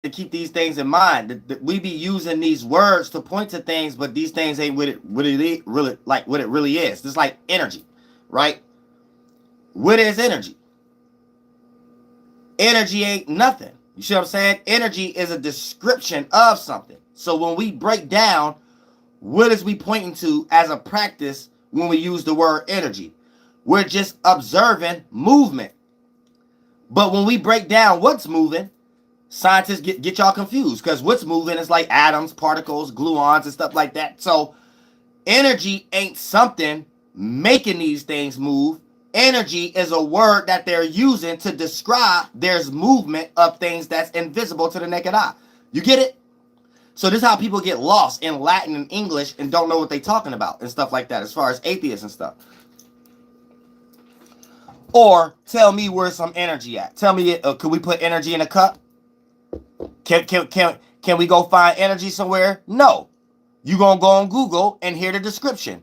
to keep these things in mind. We be using these words to point to things, but these things ain't what it really is. It's like energy, right? What is energy? Energy ain't nothing. You see what I'm saying? Energy is a description of something. So when we break down, what is we pointing to as a practice when we use the word energy? We're just observing movement. But when we break down what's moving, scientists get y'all confused because what's moving is like atoms, particles, gluons, and stuff like that. So energy ain't something making these things move. Energy is a word that they're using to describe there's movement of things that's invisible to the naked eye. You get it? So this is how people get lost in Latin and English and don't know what they're talking about and stuff like that as far as atheists and stuff. Or tell me where's some energy at. Tell me, could we put energy in a cup? Can we go find energy somewhere? No. You gonna go on Google and hear the description.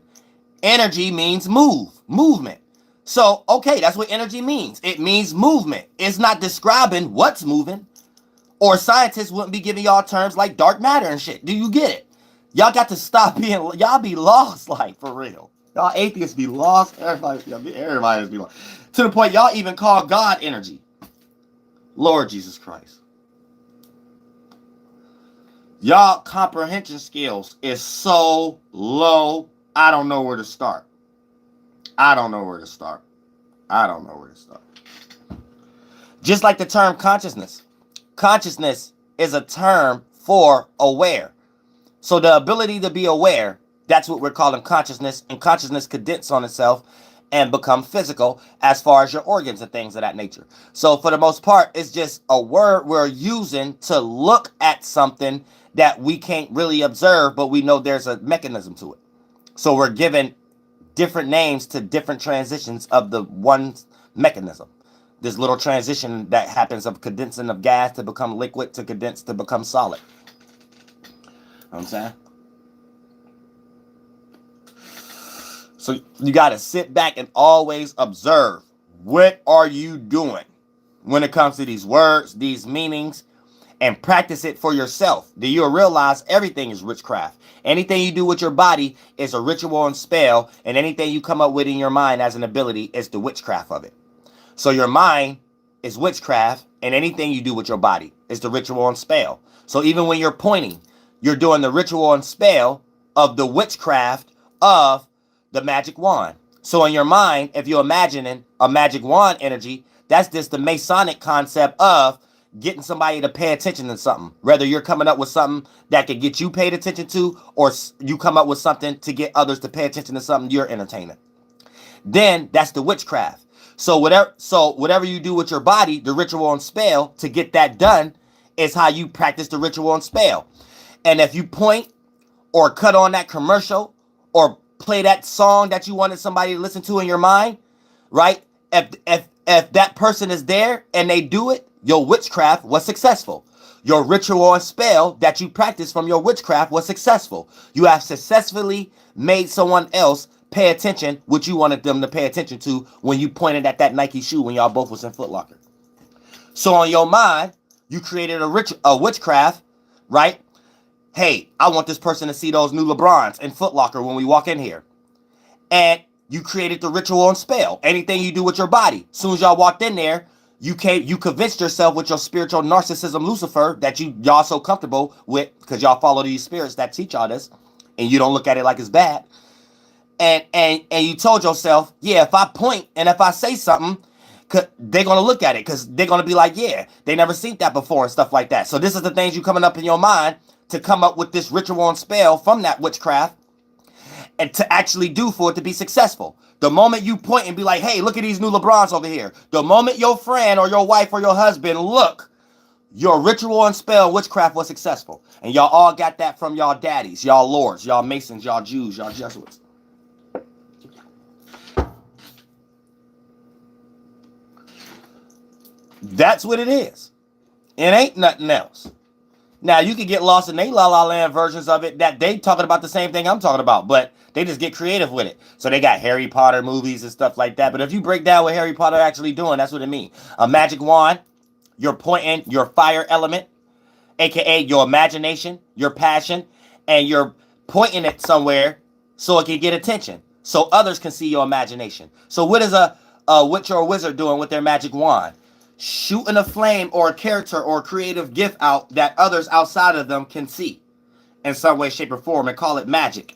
Energy means movement. So, okay, that's what energy means. It means movement. It's not describing what's moving. Or scientists wouldn't be giving y'all terms like dark matter and shit. Do you get it? Y'all got to stop being, y'all be lost, like, for real. Y'all atheists be lost. Everybody be lost. To the point y'all even call God energy. Lord Jesus Christ. Y'all comprehension skills is so low, I don't know where to start. I don't know where to start. Just like the term consciousness. Consciousness is a term for aware. So the ability to be aware, that's what we're calling consciousness. And consciousness condenses on itself and become physical as far as your organs and things of that nature. So for the most part, it's just a word we're using to look at something that we can't really observe, but we know there's a mechanism to it. So we're given different names to different transitions of the one mechanism. This little transition that happens of condensing of gas to become liquid to condense to become solid. You know what I'm saying? So you got to sit back and always observe. What are you doing when it comes to these words, these meanings, and practice it for yourself? Then you'll realize everything is witchcraft. Anything you do with your body is a ritual and spell, and anything you come up with in your mind as an ability is the witchcraft of it. So your mind is witchcraft, and anything you do with your body is the ritual and spell. So even when you're pointing, you're doing the ritual and spell of the witchcraft of the magic wand. So in your mind, if you're imagining a magic wand energy, that's just the Masonic concept of getting somebody to pay attention to something. Whether you're coming up with something that could get you paid attention to, or you come up with something to get others to pay attention to something you're entertaining. Then that's the witchcraft. So whatever you do with your body, the ritual and spell to get that done is how you practice the ritual and spell. And if you point or cut on that commercial or play that song that you wanted somebody to listen to in your mind, right? If that person is there and they do it, your witchcraft was successful. Your ritual and spell that you practiced from your witchcraft was successful. You have successfully made someone else pay attention what you wanted them to pay attention to when you pointed at that Nike shoe when y'all both was in Foot Locker. So on your mind, you created a witchcraft, right? Hey, I want this person to see those new LeBrons in Foot Locker when we walk in here. And you created the ritual and spell. Anything you do with your body. As soon as y'all walked in there, you convinced yourself with your spiritual narcissism Lucifer that y'all so comfortable with, because y'all follow these spirits that teach y'all this, and you don't look at it like it's bad. And you told yourself, yeah, if I point and if I say something, they're going to look at it because they're going to be like, yeah, they never seen that before and stuff like that. So this is the things you coming up in your mind to come up with this ritual and spell from that witchcraft and to actually do for it to be successful. The moment you point and be like, hey, look at these new LeBrons over here. The moment your friend or your wife or your husband look, your ritual and spell witchcraft was successful. And y'all all got that from y'all daddies, y'all lords, y'all Masons, y'all Jews, y'all Jesuits. That's what it is. It ain't nothing else. Now, you can get lost in they La La Land versions of it that they talking about the same thing I'm talking about, but they just get creative with it. So they got Harry Potter movies and stuff like that. But if you break down what Harry Potter actually doing, that's what it means. A magic wand, you're pointing your fire element, aka your imagination, your passion, and you're pointing it somewhere so it can get attention, so others can see your imagination. So what is a witch or a wizard doing with their magic wand? Shooting a flame or a character or a creative gift out that others outside of them can see in some way, shape, or form, and call it magic.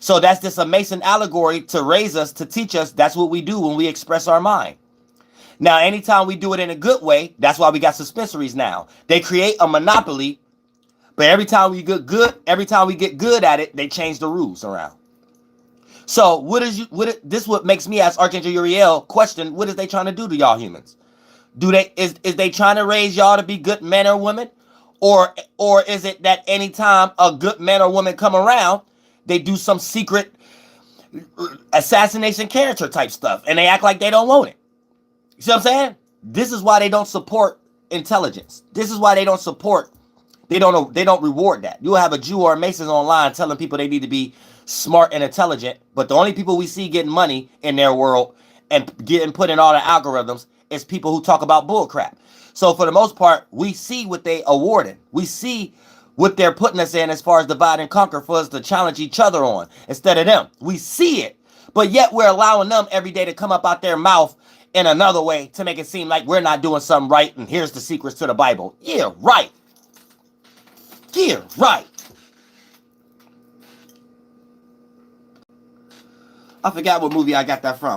So that's just a Mason allegory to raise us, to teach us that's what we do when we express our mind. Now, anytime we do it in a good way, that's why we got suspensories now. They create a monopoly, but every time we get good at it, they change the rules around. So this what makes me ask Archangel Uriel question, what is they trying to do to y'all humans? Is they trying to raise y'all to be good men or women? Or is it that anytime a good man or woman come around, they do some secret assassination character type stuff and they act like they don't want it? You see what I'm saying? This is why they don't support intelligence. This is why they don't reward that. You'll have a Jew or a Mason online telling people they need to be smart and intelligent, but the only people we see getting money in their world and getting put in all the algorithms is people who talk about bullcrap. So for the most part, we see what they awarded. We see what they're putting us in as far as divide and conquer for us to challenge each other on instead of them. We see it, but yet we're allowing them every day to come up out their mouth in another way to make it seem like we're not doing something right, and here's the secrets to the Bible. Yeah, right. Yeah, right. I forgot what movie I got that from.